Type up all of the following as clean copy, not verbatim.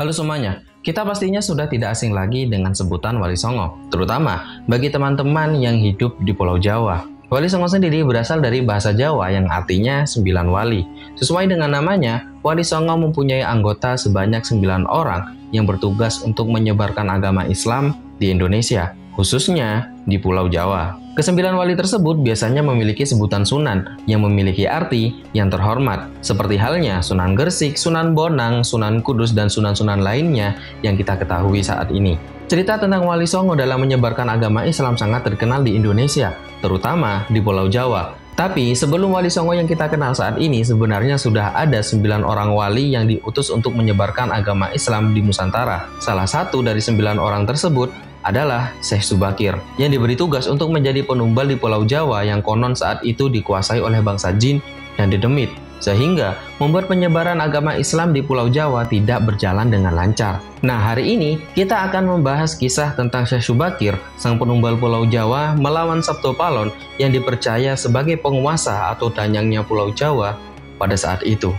Halo semuanya, kita pastinya sudah tidak asing lagi dengan sebutan Wali Songo, terutama bagi teman-teman yang hidup di Pulau Jawa. Wali Songo sendiri berasal dari bahasa Jawa yang artinya 9 wali. Sesuai dengan namanya, Wali Songo mempunyai anggota sebanyak 9 orang yang bertugas untuk menyebarkan agama Islam di Indonesia, khususnya di Pulau Jawa. Kesembilan wali tersebut biasanya memiliki sebutan sunan yang memiliki arti yang terhormat, seperti halnya Sunan Gresik, Sunan Bonang, Sunan Kudus, dan sunan-sunan lainnya yang kita ketahui saat ini. Cerita tentang Wali Songo dalam menyebarkan agama Islam sangat terkenal di Indonesia, terutama di Pulau Jawa. Tapi sebelum Wali Songo yang kita kenal saat ini, sebenarnya sudah ada 9 orang wali yang diutus untuk menyebarkan agama Islam di Nusantara. Salah satu dari 9 orang tersebut adalah Syekh Subakir, yang diberi tugas untuk menjadi penumbal di Pulau Jawa yang konon saat itu dikuasai oleh bangsa Jin dan Dedemit, sehingga membuat penyebaran agama Islam di Pulau Jawa tidak berjalan dengan lancar. Nah, hari ini kita akan membahas kisah tentang Syekh Subakir, sang penumbal Pulau Jawa melawan Sabto Palon yang dipercaya sebagai penguasa atau danyangnya Pulau Jawa pada saat itu.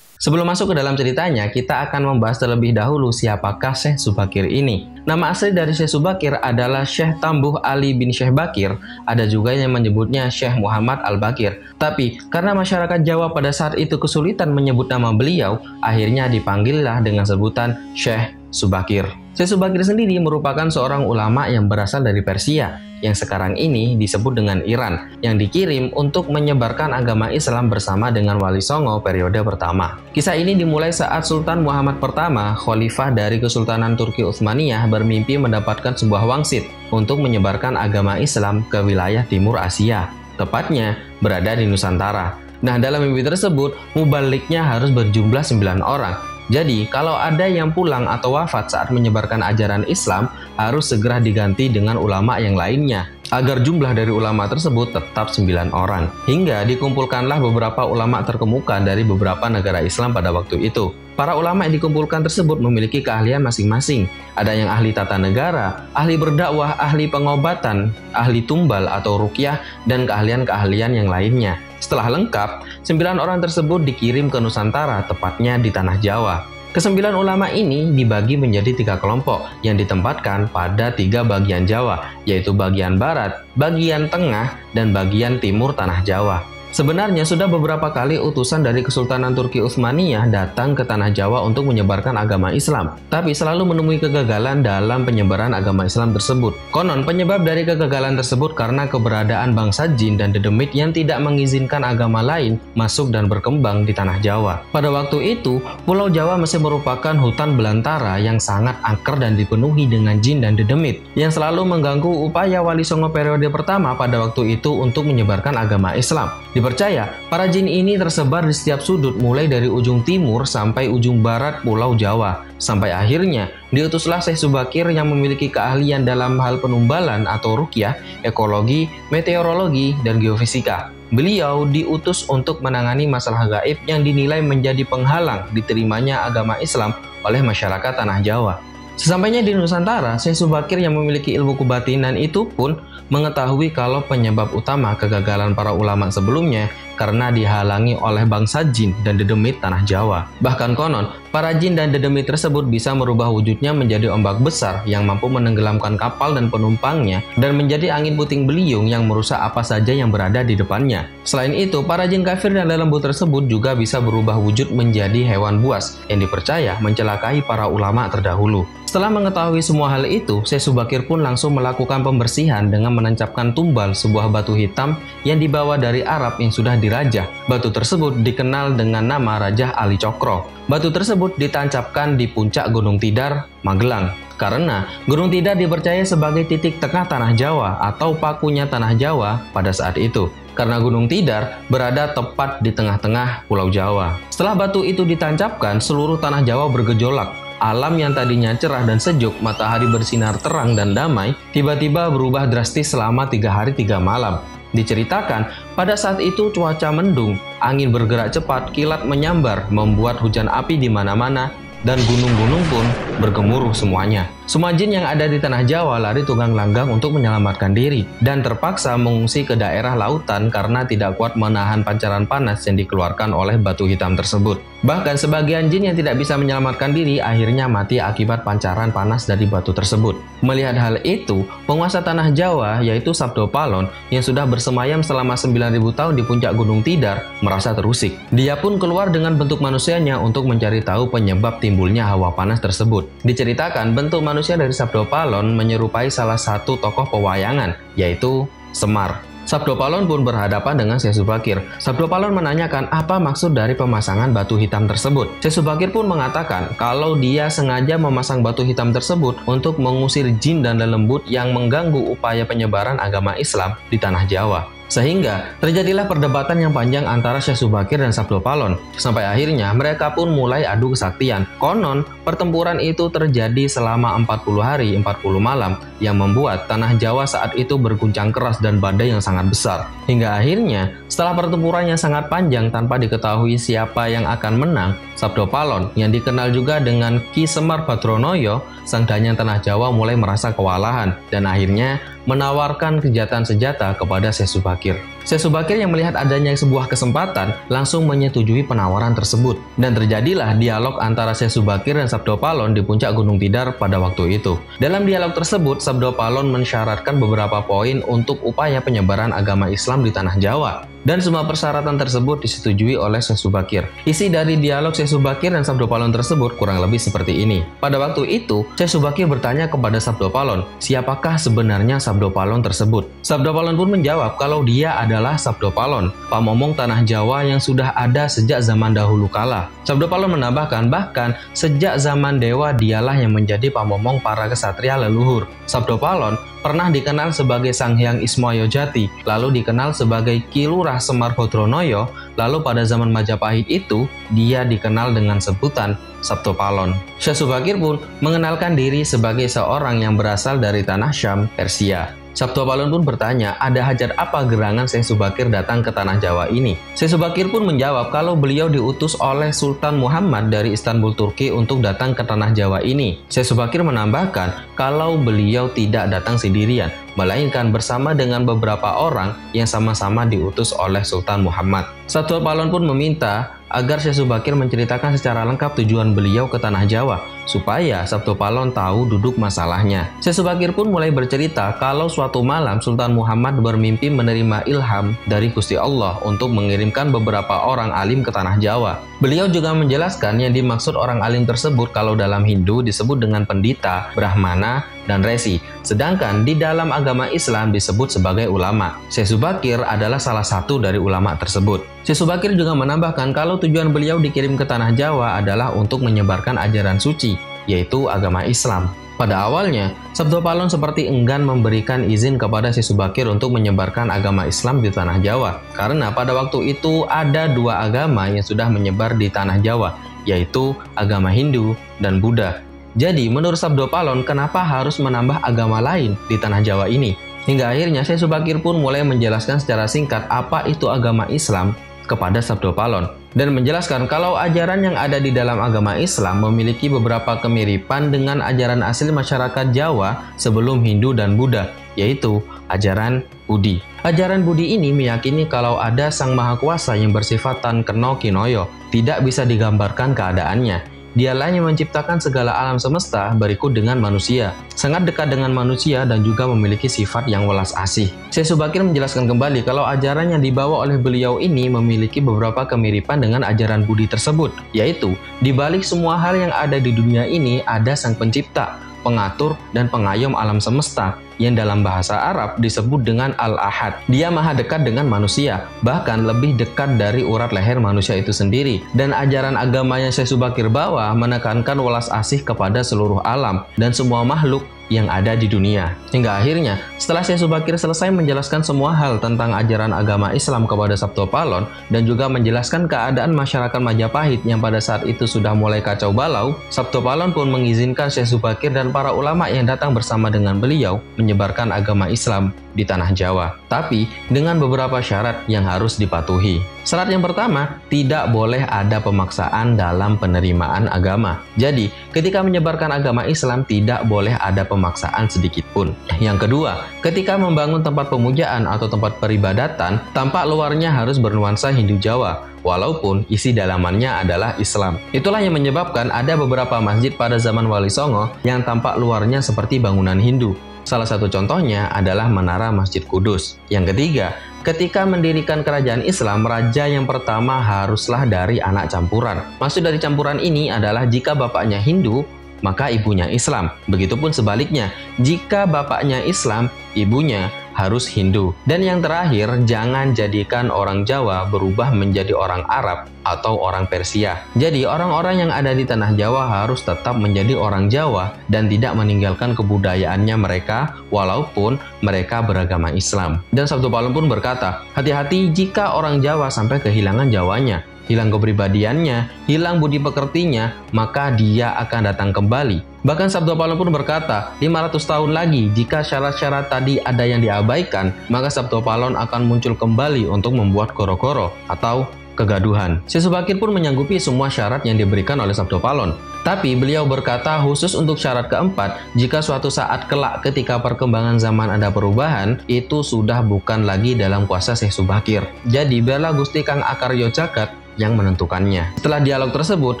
Sebelum masuk ke dalam ceritanya, kita akan membahas terlebih dahulu siapakah Syekh Subakir ini. Nama asli dari Syekh Subakir adalah Syekh Tambuh Ali bin Syekh Bakir, ada juga yang menyebutnya Syekh Muhammad Al-Bakir. Tapi, karena masyarakat Jawa pada saat itu kesulitan menyebut nama beliau, akhirnya dipanggillah dengan sebutan Syekh Subakir. Syekh Subakir sendiri merupakan seorang ulama yang berasal dari Persia, yang sekarang ini disebut dengan Iran, yang dikirim untuk menyebarkan agama Islam bersama dengan Wali Songo periode pertama. Kisah ini dimulai saat Sultan Muhammad pertama, khalifah dari Kesultanan Turki Utsmaniyah, bermimpi mendapatkan sebuah wangsit untuk menyebarkan agama Islam ke wilayah Timur Asia, tepatnya berada di Nusantara. Nah, dalam mimpi tersebut, mubaliknya harus berjumlah 9 orang. Jadi, kalau ada yang pulang atau wafat saat menyebarkan ajaran Islam, harus segera diganti dengan ulama yang lainnya, agar jumlah dari ulama tersebut tetap 9 orang. Hingga dikumpulkanlah beberapa ulama terkemuka dari beberapa negara Islam pada waktu itu. Para ulama yang dikumpulkan tersebut memiliki keahlian masing-masing. Ada yang ahli tata negara, ahli berdakwah, ahli pengobatan, ahli tumbal atau ruqyah, dan keahlian-keahlian yang lainnya. Setelah lengkap, 9 orang tersebut dikirim ke Nusantara, tepatnya di Tanah Jawa. Kesembilan ulama ini dibagi menjadi 3 kelompok yang ditempatkan pada 3 bagian Jawa, yaitu bagian barat, bagian tengah, dan bagian timur Tanah Jawa. Sebenarnya sudah beberapa kali utusan dari Kesultanan Turki Utsmaniyah datang ke Tanah Jawa untuk menyebarkan agama Islam, tapi selalu menemui kegagalan dalam penyebaran agama Islam tersebut. Konon penyebab dari kegagalan tersebut karena keberadaan bangsa Jin dan Dedemit yang tidak mengizinkan agama lain masuk dan berkembang di Tanah Jawa. Pada waktu itu, Pulau Jawa masih merupakan hutan belantara yang sangat angker dan dipenuhi dengan Jin dan Dedemit, yang selalu mengganggu upaya Wali Songo periode pertama pada waktu itu untuk menyebarkan agama Islam. Dipercaya, para jin ini tersebar di setiap sudut mulai dari ujung timur sampai ujung barat Pulau Jawa. Sampai akhirnya, diutuslah Syekh Subakir yang memiliki keahlian dalam hal penumbalan atau ruqyah, ekologi, meteorologi, dan geofisika. Beliau diutus untuk menangani masalah gaib yang dinilai menjadi penghalang diterimanya agama Islam oleh masyarakat Tanah Jawa. Sesampainya di Nusantara, Syekh Subakir yang memiliki ilmu kebatinan itu pun mengetahui kalau penyebab utama kegagalan para ulama sebelumnya karena dihalangi oleh bangsa Jin dan Dedemit Tanah Jawa. Bahkan konon, para Jin dan Dedemit tersebut bisa merubah wujudnya menjadi ombak besar yang mampu menenggelamkan kapal dan penumpangnya dan menjadi angin puting beliung yang merusak apa saja yang berada di depannya. Selain itu, para jin kafir dan lembut tersebut juga bisa berubah wujud menjadi hewan buas yang dipercaya mencelakai para ulama terdahulu. Setelah mengetahui semua hal itu, Syekh Subakir pun langsung melakukan pembersihan dengan menancapkan tumbal sebuah batu hitam yang dibawa dari Arab yang sudah dirajah. Batu tersebut dikenal dengan nama Rajah Ali Cokro. Batu tersebut ditancapkan di puncak Gunung Tidar, Magelang. Karena Gunung Tidar dipercaya sebagai titik tengah Tanah Jawa atau pakunya Tanah Jawa pada saat itu. Karena Gunung Tidar berada tepat di tengah-tengah Pulau Jawa. Setelah batu itu ditancapkan, seluruh Tanah Jawa bergejolak. Alam yang tadinya cerah dan sejuk, matahari bersinar terang dan damai, tiba-tiba berubah drastis selama 3 hari 3 malam. Diceritakan, pada saat itu cuaca mendung, angin bergerak cepat, kilat menyambar, membuat hujan api di mana-mana, dan gunung-gunung pun bergemuruh semuanya. Semua jin yang ada di tanah Jawa lari tunggang-langgang untuk menyelamatkan diri dan terpaksa mengungsi ke daerah lautan karena tidak kuat menahan pancaran panas yang dikeluarkan oleh batu hitam tersebut. Bahkan sebagian jin yang tidak bisa menyelamatkan diri akhirnya mati akibat pancaran panas dari batu tersebut. Melihat hal itu, penguasa tanah Jawa yaitu Sabdo Palon yang sudah bersemayam selama 9.000 tahun di puncak Gunung Tidar merasa terusik. Dia pun keluar dengan bentuk manusianya untuk mencari tahu penyebab timbulnya hawa panas tersebut. Diceritakan bentuk manusia dari Sabdo Palon menyerupai salah satu tokoh pewayangan, yaitu Semar. Sabdo Palon pun berhadapan dengan Syekh Subakir. Sabdo Palon menanyakan apa maksud dari pemasangan batu hitam tersebut. Syekh Subakir pun mengatakan kalau dia sengaja memasang batu hitam tersebut untuk mengusir jin dan lembut yang mengganggu upaya penyebaran agama Islam di tanah Jawa. Sehingga terjadilah perdebatan yang panjang antara Syekh Subakir dan Sabdo Palon. Sampai akhirnya mereka pun mulai adu kesaktian. Konon pertempuran itu terjadi selama 40 hari 40 malam yang membuat tanah Jawa saat itu berguncang keras dan badai yang sangat besar. Hingga akhirnya setelah pertempuran yang sangat panjang tanpa diketahui siapa yang akan menang, Sabdo Palon yang dikenal juga dengan Ki Semar Badronoyo, sang danyan tanah Jawa mulai merasa kewalahan dan akhirnya menawarkan kejahatan senjata kepada Syekh Subakir. Syekh Subakir yang melihat adanya sebuah kesempatan langsung menyetujui penawaran tersebut dan terjadilah dialog antara Syekh Subakir dan Sabdo Palon di puncak Gunung Tidar pada waktu itu. Dalam dialog tersebut, Sabdo Palon mensyaratkan beberapa poin untuk upaya penyebaran agama Islam di tanah Jawa. Dan semua persyaratan tersebut disetujui oleh Syekh Subakir. Isi dari dialog Syekh Subakir dan Sabdo Palon tersebut kurang lebih seperti ini. Pada waktu itu, Syekh Subakir bertanya kepada Sabdo Palon, siapakah sebenarnya Sabdo Palon tersebut? Sabdo Palon pun menjawab kalau dia adalah Sabdo Palon, pamomong tanah Jawa yang sudah ada sejak zaman dahulu kala. Sabdo Palon menambahkan bahkan sejak zaman dewa dialah yang menjadi pamomong para kesatria leluhur. Sabdo Palon pernah dikenal sebagai Sang Hyang Ismaya Jati, lalu dikenal sebagai Ki Lurah Semar Badronoyo, lalu pada zaman Majapahit itu, dia dikenal dengan sebutan Sabdo Palon. Syekh Subakir pun mengenalkan diri sebagai seorang yang berasal dari tanah Syam, Persia. Sabdo Palon pun bertanya, ada hajat apa gerangan Syekh Subakir datang ke tanah Jawa ini? Syekh Subakir pun menjawab kalau beliau diutus oleh Sultan Muhammad dari Istanbul, Turki untuk datang ke tanah Jawa ini. Syekh Subakir menambahkan kalau beliau tidak datang sendirian, melainkan bersama dengan beberapa orang yang sama-sama diutus oleh Sultan Muhammad. Sabdo Palon pun meminta agar Syekh Subakir menceritakan secara lengkap tujuan beliau ke tanah Jawa, supaya Sabdo Palon tahu duduk masalahnya. Syekh Subakir pun mulai bercerita kalau suatu malam Sultan Muhammad bermimpi menerima ilham dari Gusti Allah untuk mengirimkan beberapa orang alim ke tanah Jawa. Beliau juga menjelaskan yang dimaksud orang alim tersebut kalau dalam Hindu disebut dengan pendita, brahmana, dan resi. Sedangkan di dalam agama Islam disebut sebagai ulama. Syekh Subakir adalah salah satu dari ulama tersebut. Syekh Subakir juga menambahkan kalau tujuan beliau dikirim ke tanah Jawa adalah untuk menyebarkan ajaran suci, yaitu agama Islam. Pada awalnya, Sabdo Palon seperti enggan memberikan izin kepada Syekh Subakir untuk menyebarkan agama Islam di tanah Jawa, karena pada waktu itu ada dua agama yang sudah menyebar di tanah Jawa, yaitu agama Hindu dan Buddha. Jadi, menurut Sabdo Palon, kenapa harus menambah agama lain di tanah Jawa ini? Hingga akhirnya Syekh Subakir pun mulai menjelaskan secara singkat apa itu agama Islam kepada Sabdo Palon dan menjelaskan kalau ajaran yang ada di dalam agama Islam memiliki beberapa kemiripan dengan ajaran asli masyarakat Jawa sebelum Hindu dan Buddha, yaitu ajaran Budi. Ajaran Budi ini meyakini kalau ada Sang Maha Kuasa yang bersifat Tan Keno Kinoyo, tidak bisa digambarkan keadaannya. Dialah yang menciptakan segala alam semesta berikut dengan manusia, sangat dekat dengan manusia dan juga memiliki sifat yang welas asih. Syekh Subakir menjelaskan kembali kalau ajaran yang dibawa oleh beliau ini memiliki beberapa kemiripan dengan ajaran Budi tersebut, yaitu di balik semua hal yang ada di dunia ini ada Sang Pencipta, pengatur, dan pengayom alam semesta yang dalam bahasa Arab disebut dengan Al-Ahad. Dia maha dekat dengan manusia, bahkan lebih dekat dari urat leher manusia itu sendiri. Dan ajaran agama yang Syekh Subakir bawa menekankan welas asih kepada seluruh alam dan semua makhluk yang ada di dunia. Hingga akhirnya, setelah Syekh Subakir selesai menjelaskan semua hal tentang ajaran agama Islam kepada Sabdo Palon dan juga menjelaskan keadaan masyarakat Majapahit yang pada saat itu sudah mulai kacau balau, Sabdo Palon pun mengizinkan Syekh Subakir dan para ulama yang datang bersama dengan beliau menyebarkan agama Islam di tanah Jawa, tapi dengan beberapa syarat yang harus dipatuhi. Syarat yang pertama, tidak boleh ada pemaksaan dalam penerimaan agama. Jadi, ketika menyebarkan agama Islam tidak boleh ada pemaksaan sedikit pun. Yang kedua, ketika membangun tempat pemujaan atau tempat peribadatan, tampak luarnya harus bernuansa Hindu Jawa, walaupun isi dalamannya adalah Islam. Itulah yang menyebabkan ada beberapa masjid pada zaman Wali Songo yang tampak luarnya seperti bangunan Hindu. Salah satu contohnya adalah Menara Masjid Kudus. Yang ketiga, ketika mendirikan kerajaan Islam, raja yang pertama haruslah dari anak campuran. Maksud dari campuran ini adalah jika bapaknya Hindu, maka ibunya Islam. Begitupun sebaliknya, jika bapaknya Islam, ibunya harus Hindu. Dan yang terakhir, jangan jadikan orang Jawa berubah menjadi orang Arab atau orang Persia. Jadi orang-orang yang ada di tanah Jawa harus tetap menjadi orang Jawa dan tidak meninggalkan kebudayaannya mereka walaupun mereka beragama Islam. Dan Sabtu Palon pun berkata, hati-hati jika orang Jawa sampai kehilangan Jawanya, hilang kepribadiannya, hilang budi pekertinya, maka dia akan datang kembali. Bahkan Sabtu Palon pun berkata, 500 tahun lagi jika syarat-syarat tadi ada yang diabaikan, maka Sabtu Palon akan muncul kembali untuk membuat koro-koro atau kegaduhan. Syekh Subakir pun menyanggupi semua syarat yang diberikan oleh Sabtu Palon. Tapi beliau berkata khusus untuk syarat keempat, jika suatu saat kelak ketika perkembangan zaman ada perubahan, itu sudah bukan lagi dalam kuasa Syekh Subakir. Jadi biarlah Gusti Kang Akaryo Caket yang menentukannya. Setelah dialog tersebut,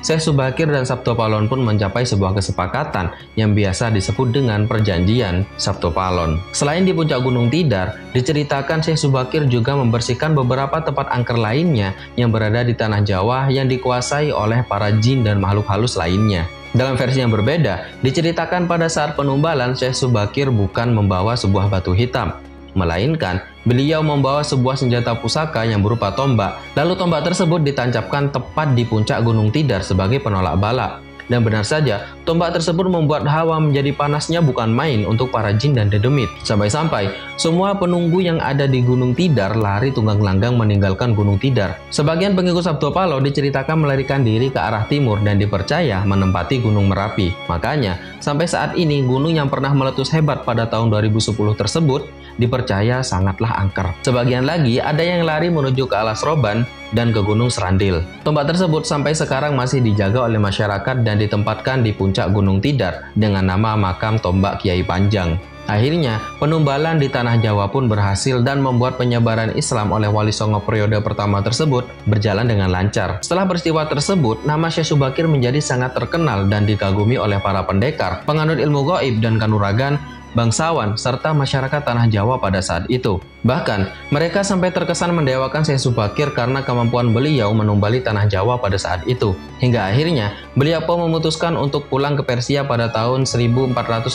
Syekh Subakir dan Sabtu Palon pun mencapai sebuah kesepakatan yang biasa disebut dengan perjanjian Sabtu Palon. Selain di puncak Gunung Tidar, diceritakan Syekh Subakir juga membersihkan beberapa tempat angker lainnya yang berada di tanah Jawa yang dikuasai oleh para jin dan makhluk halus lainnya. Dalam versi yang berbeda, diceritakan pada saat penumbalan Syekh Subakir bukan membawa sebuah batu hitam, melainkan beliau membawa sebuah senjata pusaka yang berupa tombak, lalu tombak tersebut ditancapkan tepat di puncak Gunung Tidar sebagai penolak bala. Dan benar saja, tombak tersebut membuat hawa menjadi panasnya bukan main untuk para jin dan dedemit. Sampai-sampai, semua penunggu yang ada di Gunung Tidar lari tunggang langgang meninggalkan Gunung Tidar. Sebagian pengikut Sabtu Palon diceritakan melarikan diri ke arah timur dan dipercaya menempati Gunung Merapi. Makanya, sampai saat ini gunung yang pernah meletus hebat pada tahun 2010 tersebut dipercaya sangatlah angker. Sebagian lagi ada yang lari menuju ke Alas Roban dan ke Gunung Serandil. Tombak tersebut sampai sekarang masih dijaga oleh masyarakat dan ditempatkan di puncak Gunung Tidar dengan nama makam Tombak Kiai Panjang. Akhirnya, penumbalan di tanah Jawa pun berhasil dan membuat penyebaran Islam oleh Wali Songo periode pertama tersebut berjalan dengan lancar. Setelah peristiwa tersebut, nama Syekh Subakir menjadi sangat terkenal dan dikagumi oleh para pendekar, penganut ilmu gaib dan kanuragan, bangsawan, serta masyarakat tanah Jawa pada saat itu. Bahkan, mereka sampai terkesan mendewakan Syekh Subakir karena kemampuan beliau menumbali tanah Jawa pada saat itu. Hingga akhirnya, beliau pun memutuskan untuk pulang ke Persia pada tahun 1462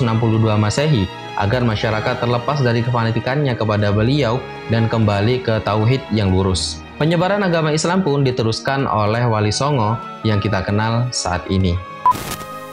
Masehi, agar masyarakat terlepas dari kefanatikannya kepada beliau dan kembali ke tauhid yang lurus. Penyebaran agama Islam pun diteruskan oleh Wali Songo yang kita kenal saat ini.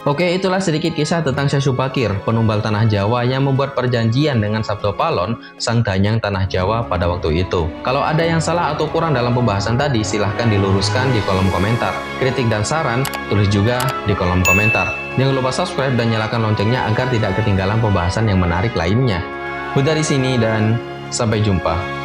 Oke, itulah sedikit kisah tentang Syekh Subakir, penumbal tanah Jawa yang membuat perjanjian dengan Sabtu Palon, sang danyang tanah Jawa pada waktu itu. Kalau ada yang salah atau kurang dalam pembahasan tadi, silahkan diluruskan di kolom komentar. Kritik dan saran, tulis juga di kolom komentar. Jangan lupa subscribe dan nyalakan loncengnya agar tidak ketinggalan pembahasan yang menarik lainnya. Udah di sini dan sampai jumpa.